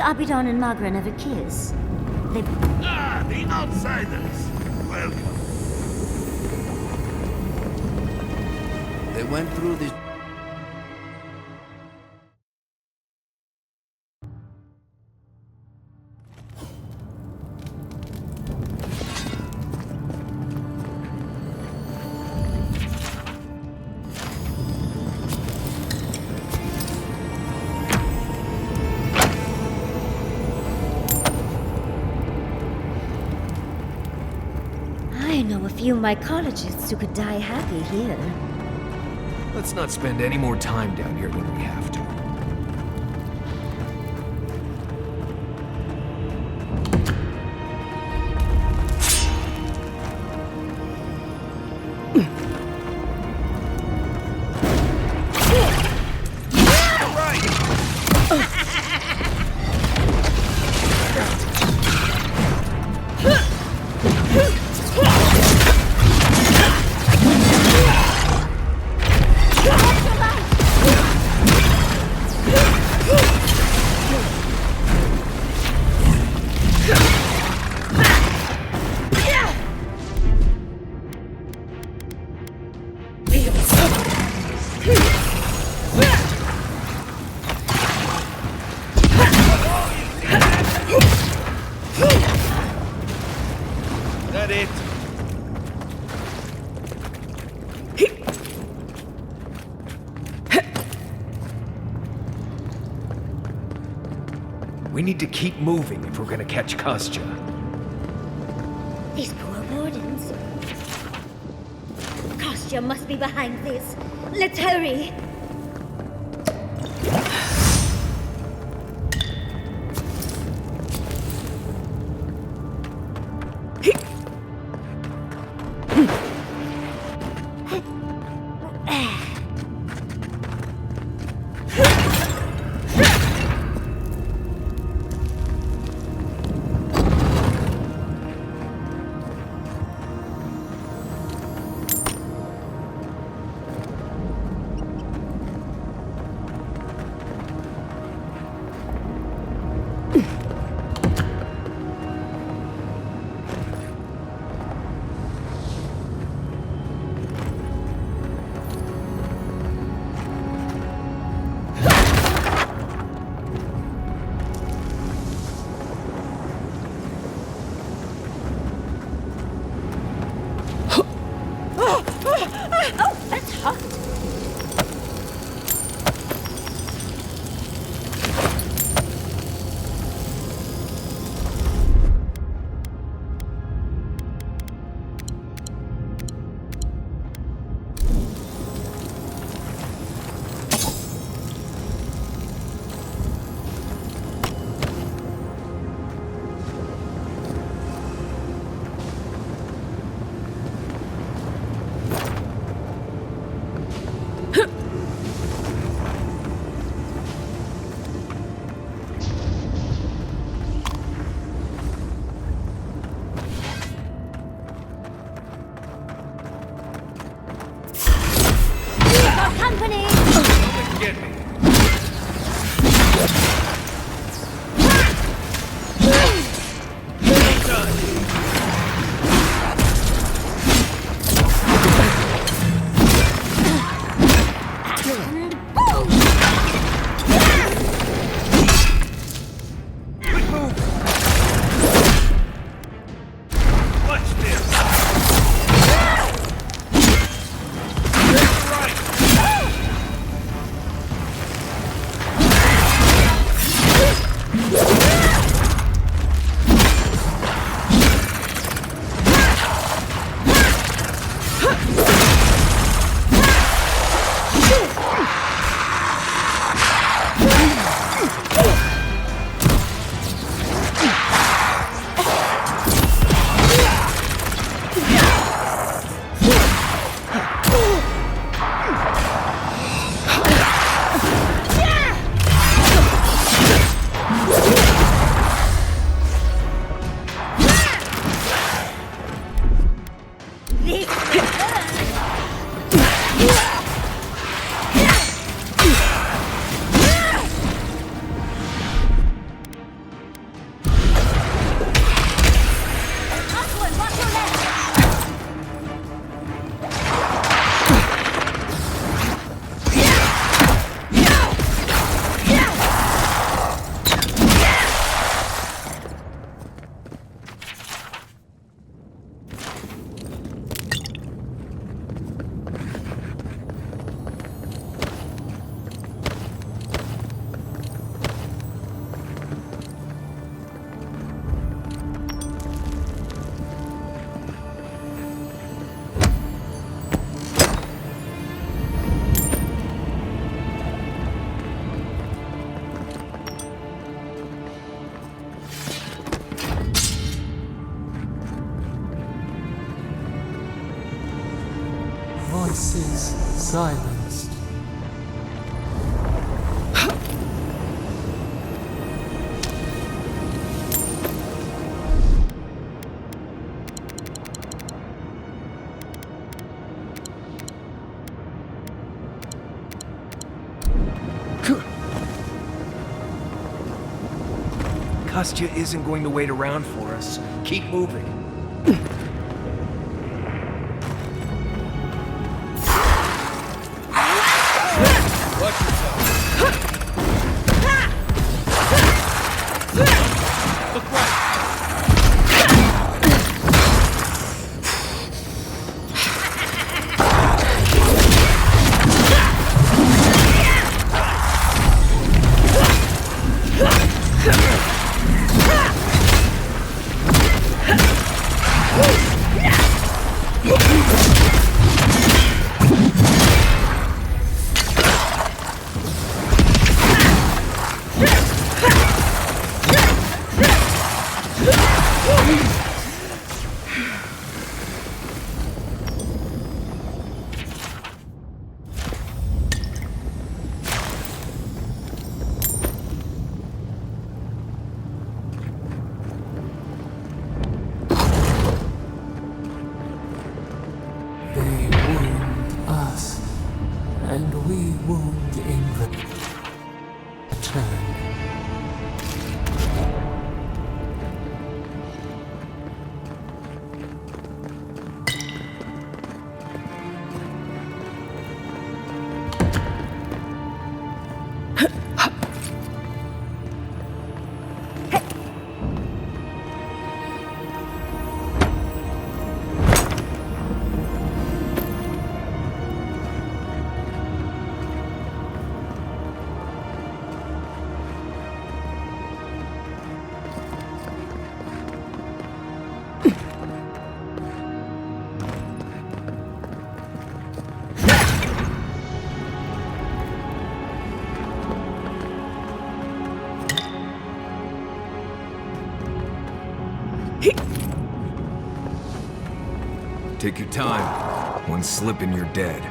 Abidon and Magra never kiss? They... Ah, the outsiders! Welcome. They went through this... I know a few mycologists who could die happy here. Let's not spend any more time down here than we have to. We need to keep moving if we're gonna catch Kostya. These poor wardens. Kostya must be behind this. Let's hurry. voices silenced. Kostya isn't going to wait around for us. Keep moving. Watch yourself. Look right. And we wound in return. Take your time. One slip and you're dead.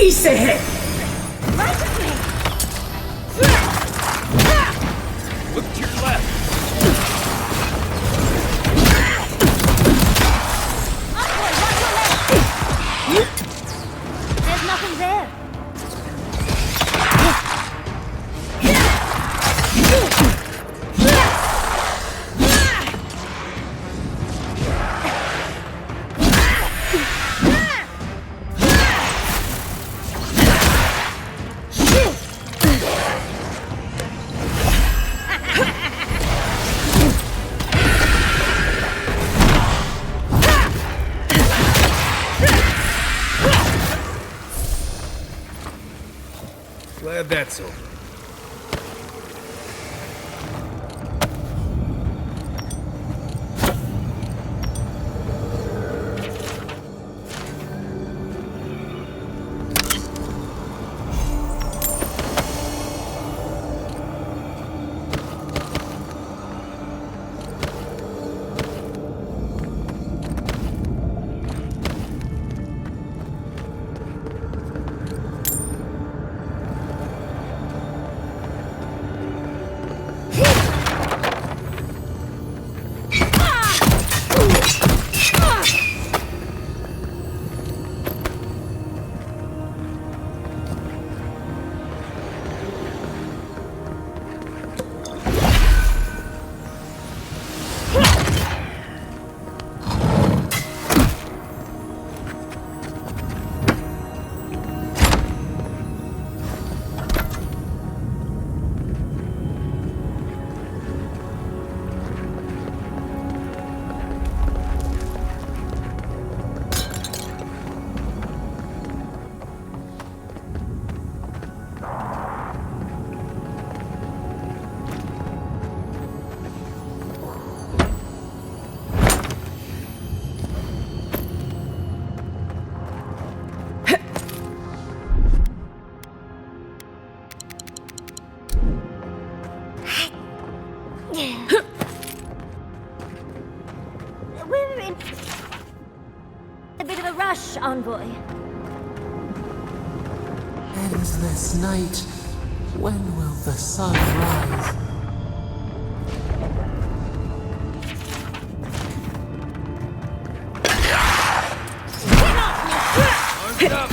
Hice. Look to your left. There's nothing there. Glad that's over. We're in a bit of a rush, envoy. Endless night. When will the sun rise? Arms up.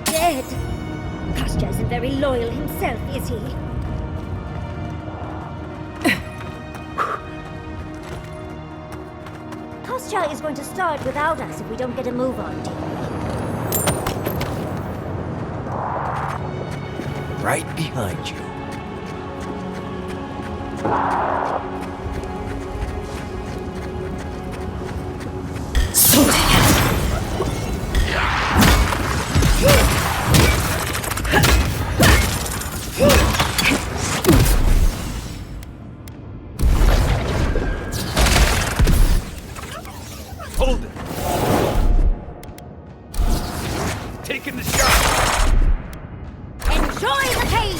Dead. Kostya isn't very loyal himself, is he? Kostya is going to start without us if we don't get a move on, dear. Right behind you. Hold it. Taking the shot. Enjoy the pain!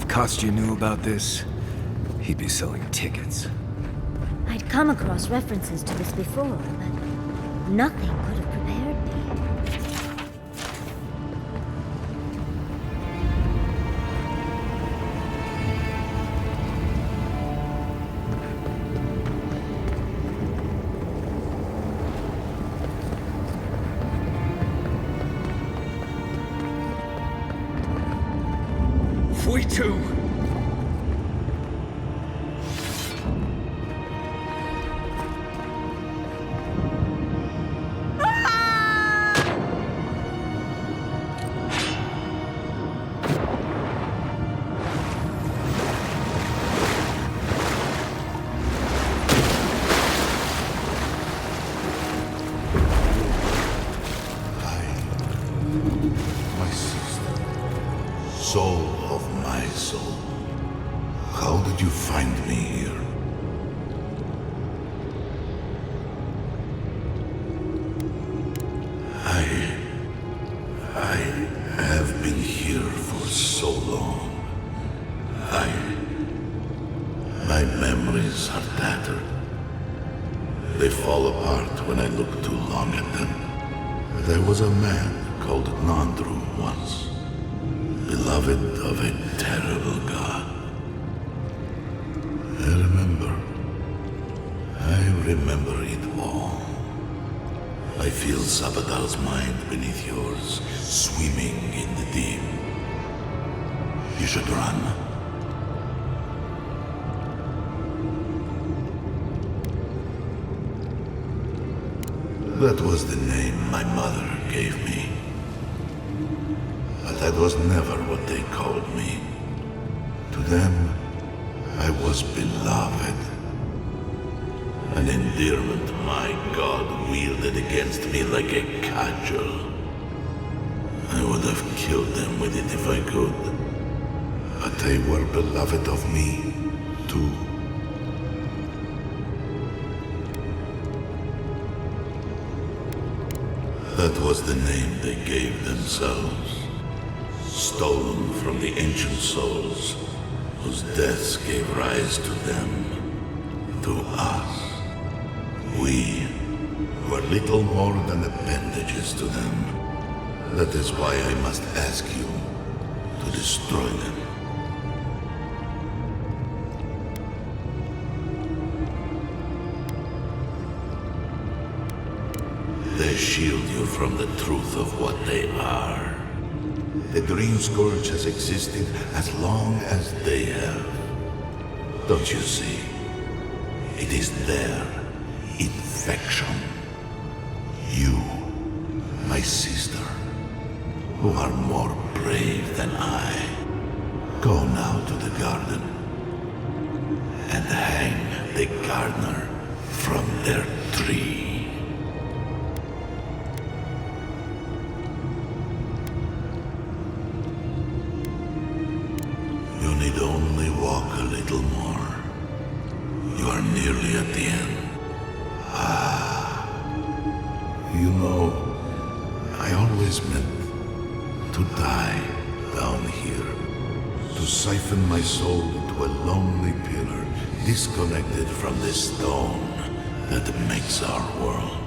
Kostya knew about this, he'd be selling tickets. I'd come across references to this before, but nothing could have prepared me. We too! My sister, soul of my soul, how did you find me here? I have been here for so long. My memories are tattered. They fall apart when I look too long at them. There was a man called Nandru once, beloved of a terrible god. I remember it all. I feel Sabadal's mind beneath yours, swimming in the deep. You should run. That was the name my mother gave me. But that was never what they called me. To them, I was beloved. An endearment my God wielded against me like a cudgel. I would have killed them with it if I could. But they were beloved of me, too. That was the name they gave themselves, stolen from the ancient souls whose deaths gave rise to them, to us. We were little more than appendages to them. That is why I must ask you to destroy them. They shield you from the truth of what they are. The Dream Scourge has existed as long as they have. Don't you see? It is their infection. You, my sister, who are more brave than I, go now to the garden and hang the gardener from their tree. You need only walk a little more. You are nearly at the end. You know, I always meant to die down here. To siphon my soul into a lonely pillar, disconnected from the stone that makes our world.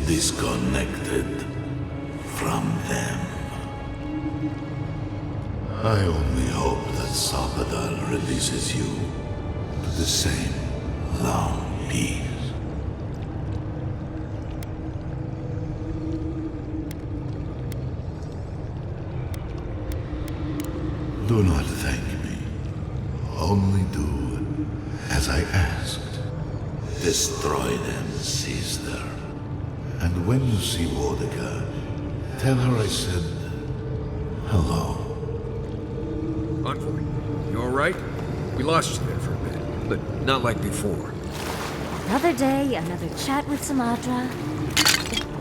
Disconnected from them. I only hope that Sapadal releases you to the same long peace. Do not thank me. Only do as I asked. Destroy them, sister. And when you see Wodeka, tell her I said hello. Envoy, you alright? We lost you there for a bit, but not like before. Another day, another chat with Sumatra.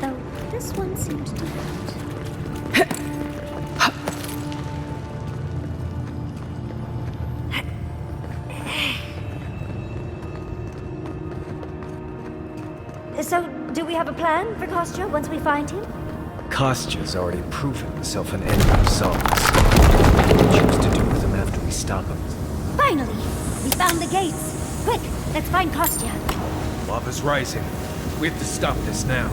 Though this one seemed different. So, do we have a plan for Kostya once we find him? Kostya's already proven himself an enemy of Saul's. What do we choose to do with him after we stop him? Finally! We found the gates! Quick, let's find Kostya. Lava's rising. We have to stop this now.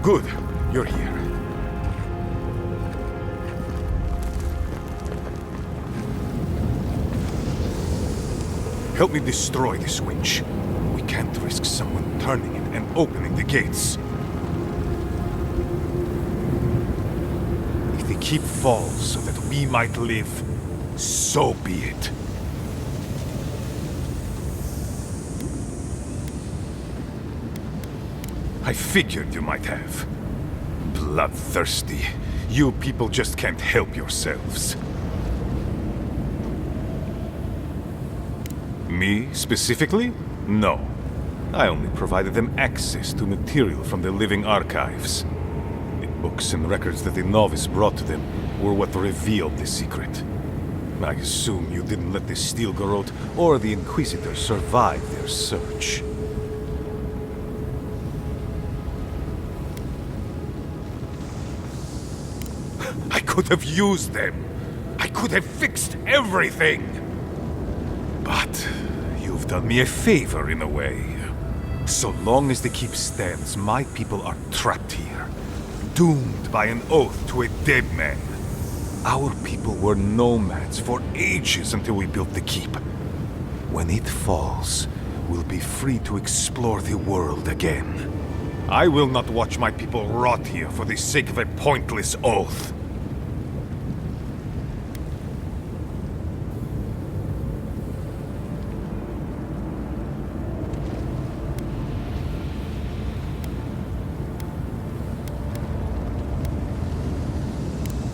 Good, you're here. Help me destroy this winch. We can't risk someone turning it and opening the gates. If the keep falls so that we might live, so be it. I figured you might have. Bloodthirsty. You people just can't help yourselves. Me, specifically? No. I only provided them access to material from the living archives. The books and records that the novice brought to them were what revealed the secret. I assume you didn't let the Steel Garrote or the Inquisitor survive their search. I could have used them. I could have fixed everything. But you've done me a favor in a way. So long as the keep stands, my people are trapped here, doomed by an oath to a dead man. Our people were nomads for ages until we built the keep. When it falls, we'll be free to explore the world again. I will not watch my people rot here for the sake of a pointless oath.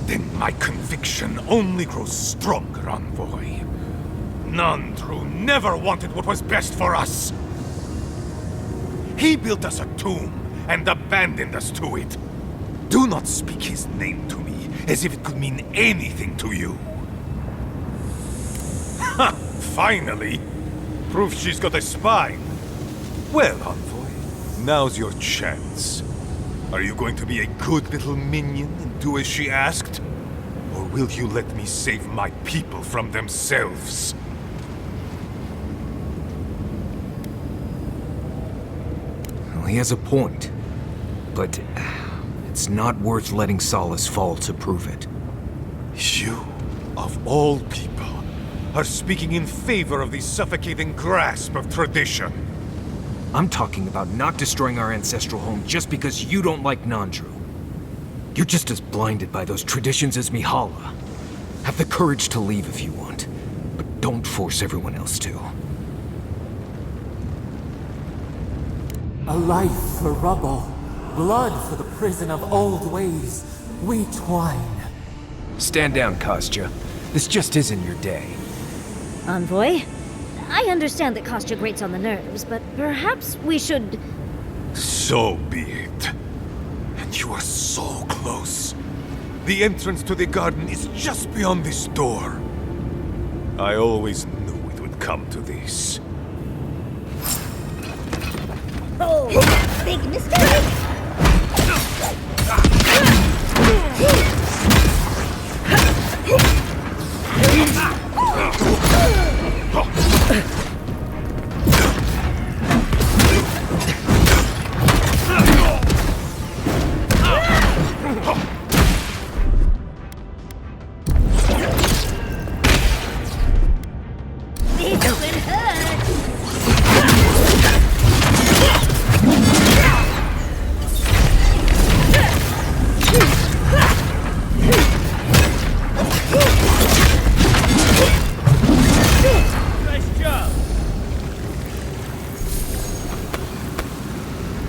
Then my conviction only grows stronger, Envoy. Nandru never wanted what was best for us. He built us a tomb and abandoned us to it. Do not speak his name to me as if it could mean anything to you. Ha! Finally! Proof she's got a spine. Well, Envoy, now's your chance. Are you going to be a good little minion and do as she asked? Or will you let me save my people from themselves? Well, he has a point. But it's not worth letting Solace fall to prove it. You, of all people, are speaking in favor of the suffocating grasp of tradition. I'm talking about not destroying our ancestral home just because you don't like Nandru. You're just as blinded by those traditions as Mihala. Have the courage to leave if you want, but don't force everyone else to. A life for rubble, blood for the prison of old ways. We twine. Stand down, Kostya. This just isn't your day. Envoy, I understand that Kostya grates on the nerves, but perhaps we should... So be it. And you are so close. The entrance to the garden is just beyond this door. I always knew it would come to this. Oh, big mistake!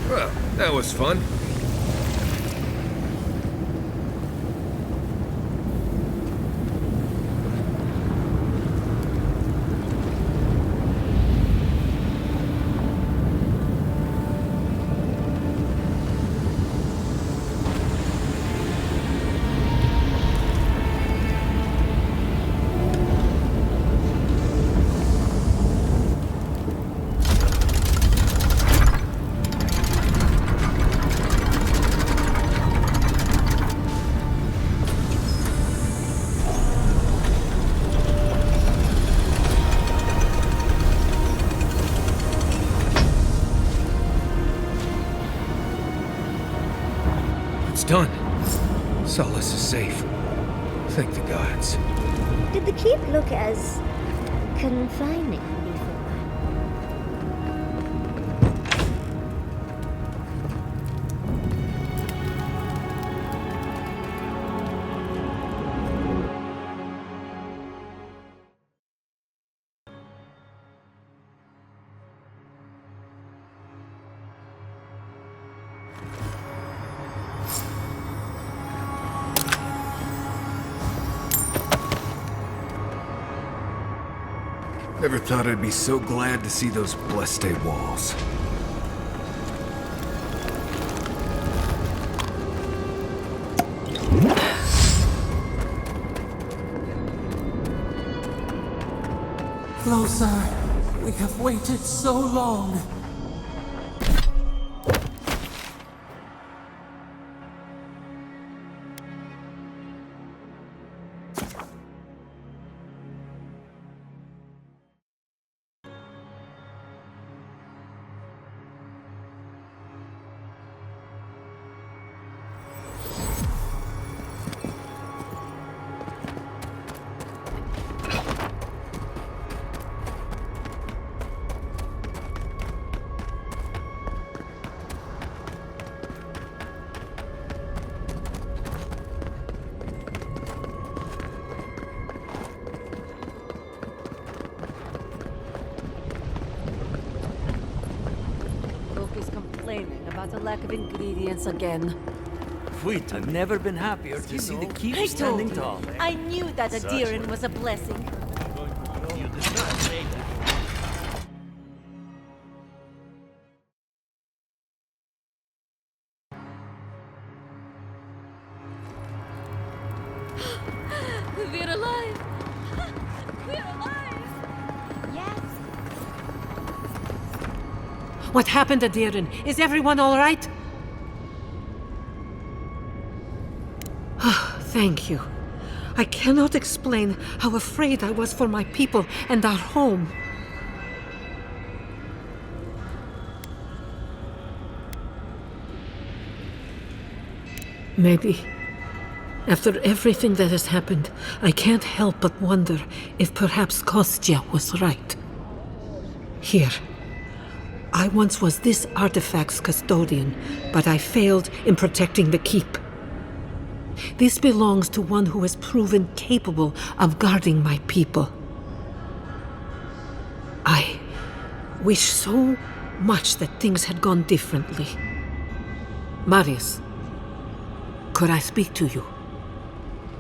Well, that was fun. It's done. Solace is safe. Thank the gods. Did the keep look as confining before? Never thought I'd be so glad to see those blessed walls. Closer. We have waited so long. About the lack of ingredients again. Wait, I've never been happier to see the keep I standing told you. tall. I knew that a Deeren was a blessing. You did not say that. We're alive! We're alive! Yes. What happened to Deeren? Is everyone all right? Thank you. I cannot explain how afraid I was for my people and our home. Maybe, after everything that has happened, I can't help but wonder if perhaps Kostya was right. Here. I once was this artifact's custodian, but I failed in protecting the keep. This belongs to one who has proven capable of guarding my people. I wish so much that things had gone differently. Marius, could I speak to you?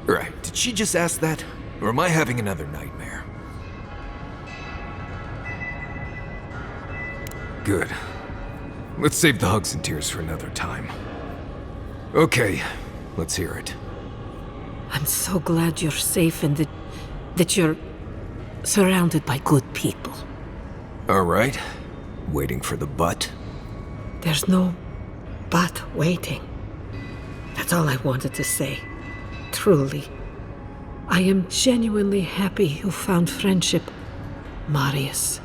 Right, did she just ask that? Or am I having another nightmare? Good. Let's save the hugs and tears for another time. Okay, let's hear it. I'm so glad you're safe and that you're surrounded by good people. All right. Waiting for the but. There's no but waiting. That's all I wanted to say. Truly. I am genuinely happy you found friendship, Marius.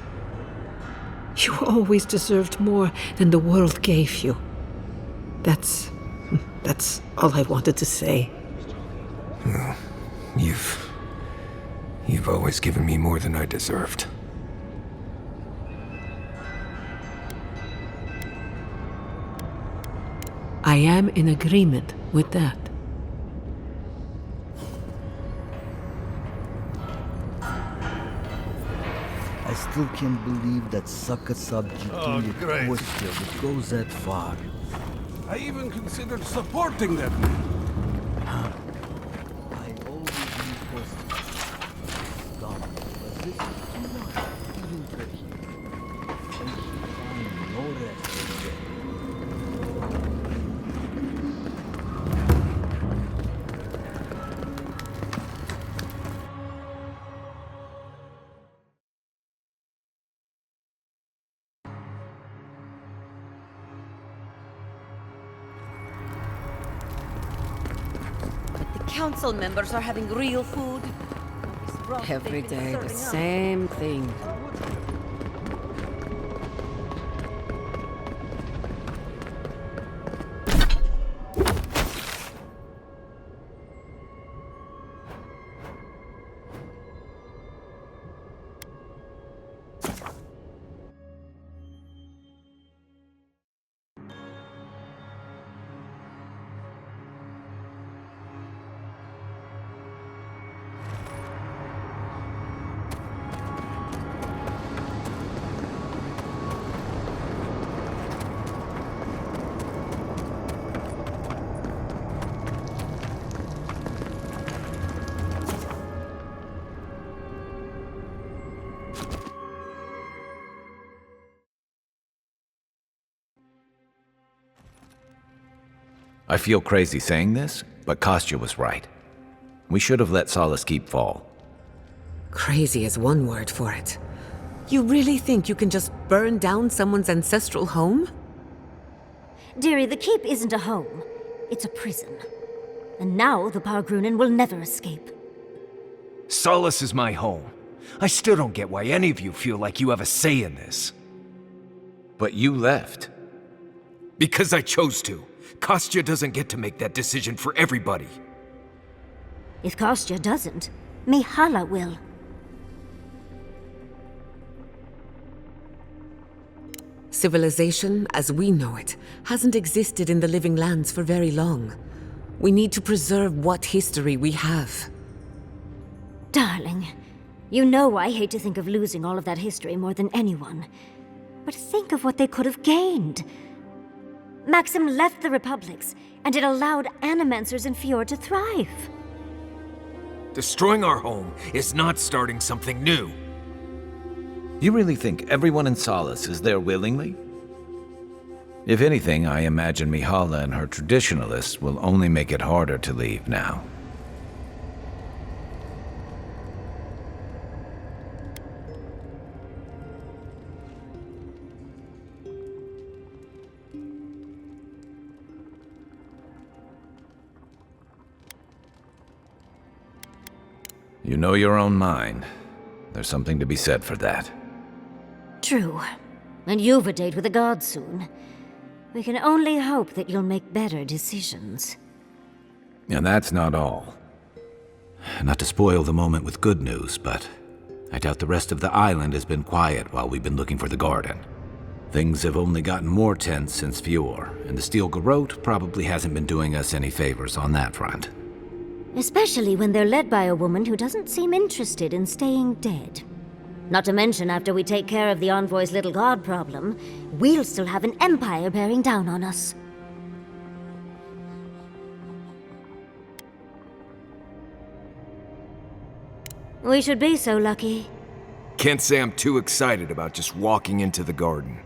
You always deserved more than the world gave you. That's all I wanted to say. You've always given me more than I deserved. I am in agreement with that. I still can't believe that sucker subject great. would go that far. I even considered supporting that man. I always knew questions. God, but this is too much. Even for him. And he find no rest in there. Council members are having real food. Every day, the same thing. I feel crazy saying this, but Kostya was right. We should have let Solace keep fall. Crazy is one word for it. You really think you can just burn down someone's ancestral home? Dearie, the keep isn't a home. It's a prison. And now the Pargrunen will never escape. Solace is my home. I still don't get why any of you feel like you have a say in this. But you left. Because I chose to. Kostya doesn't get to make that decision for everybody. If Kostya doesn't, Mihala will. Civilization, as we know it, hasn't existed in the Living Lands for very long. We need to preserve what history we have. Darling, you know I hate to think of losing all of that history more than anyone. But think of what they could have gained. Maxim left the Republics, and it allowed animancers in Fjord to thrive. Destroying our home is not starting something new. You really think everyone in Solace is there willingly? If anything, I imagine Mihala and her traditionalists will only make it harder to leave now. You know your own mind. There's something to be said for that. True. And you've a date with the gods soon. We can only hope that you'll make better decisions. And that's not all. Not to spoil the moment with good news, but I doubt the rest of the island has been quiet while we've been looking for the garden. Things have only gotten more tense since Fjord, and the Steel Garrote probably hasn't been doing us any favors on that front. Especially when they're led by a woman who doesn't seem interested in staying dead. Not to mention, after we take care of the Envoy's little god problem, we'll still have an empire bearing down on us. We should be so lucky. Can't say I'm too excited about just walking into the garden.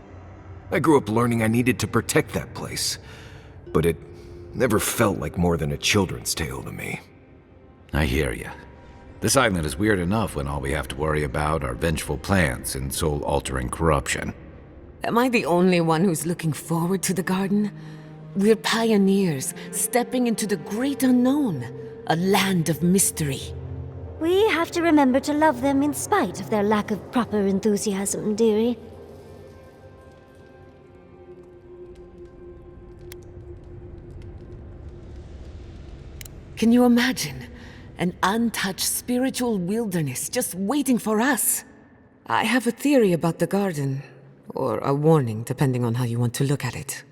I grew up learning I needed to protect that place, but it never felt like more than a children's tale to me. I hear you. This island is weird enough when all we have to worry about are vengeful plans and soul-altering corruption. Am I the only one who's looking forward to the garden? We're pioneers, stepping into the great unknown, a land of mystery. We have to remember to love them in spite of their lack of proper enthusiasm, dearie. Can you imagine? An untouched spiritual wilderness just waiting for us. I have a theory about the garden, or a warning, depending on how you want to look at it.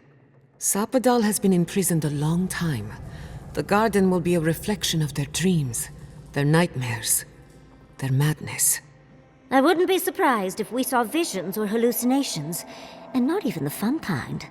Sapadal has been imprisoned a long time. The garden will be a reflection of their dreams, their nightmares, their madness. I wouldn't be surprised if we saw visions or hallucinations, and not even the fun kind.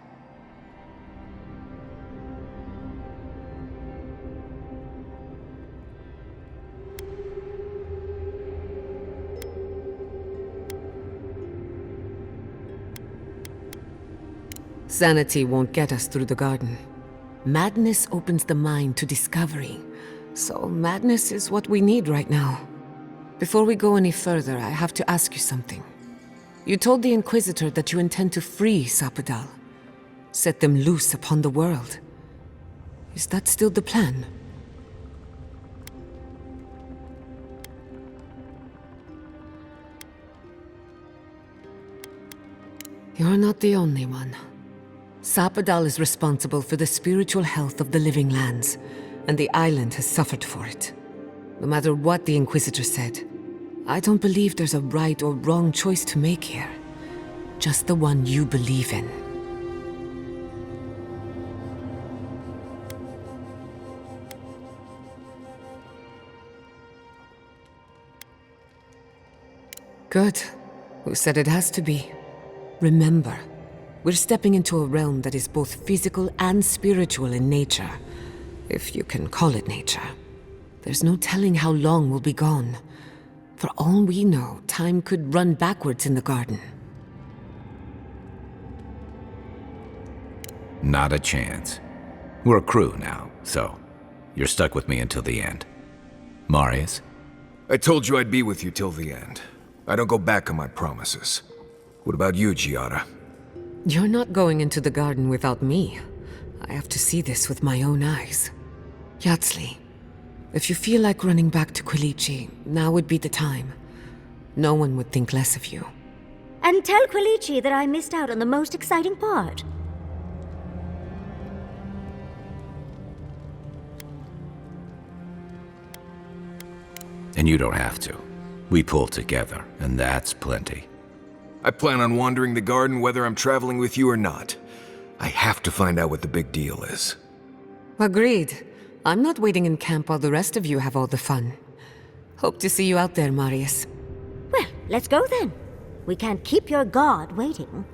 Sanity won't get us through the garden. Madness opens the mind to discovery. So madness is what we need right now. Before we go any further, I have to ask you something. You told the Inquisitor that you intend to free Sapadal. Set them loose upon the world. Is that still the plan? You're not the only one. Sapadal is responsible for the spiritual health of the living lands, and the island has suffered for it. No matter what the Inquisitor said, I don't believe there's a right or wrong choice to make here. Just the one you believe in. Good. Who said it has to be? Remember, we're stepping into a realm that is both physical and spiritual in nature. If you can call it nature. There's no telling how long we'll be gone. For all we know, time could run backwards in the garden. Not a chance. We're a crew now, so you're stuck with me until the end. Marius? I told you I'd be with you till the end. I don't go back on my promises. What about you, Giada? You're not going into the garden without me. I have to see this with my own eyes. Yatsli, if you feel like running back to Quilici, now would be the time. No one would think less of you. And tell Quilici that I missed out on the most exciting part. And you don't have to. We pull together, and that's plenty. I plan on wandering the garden whether I'm traveling with you or not. I have to find out what the big deal is. Agreed. I'm not waiting in camp while the rest of you have all the fun. Hope to see you out there, Marius. Well, let's go then. We can't keep your god waiting.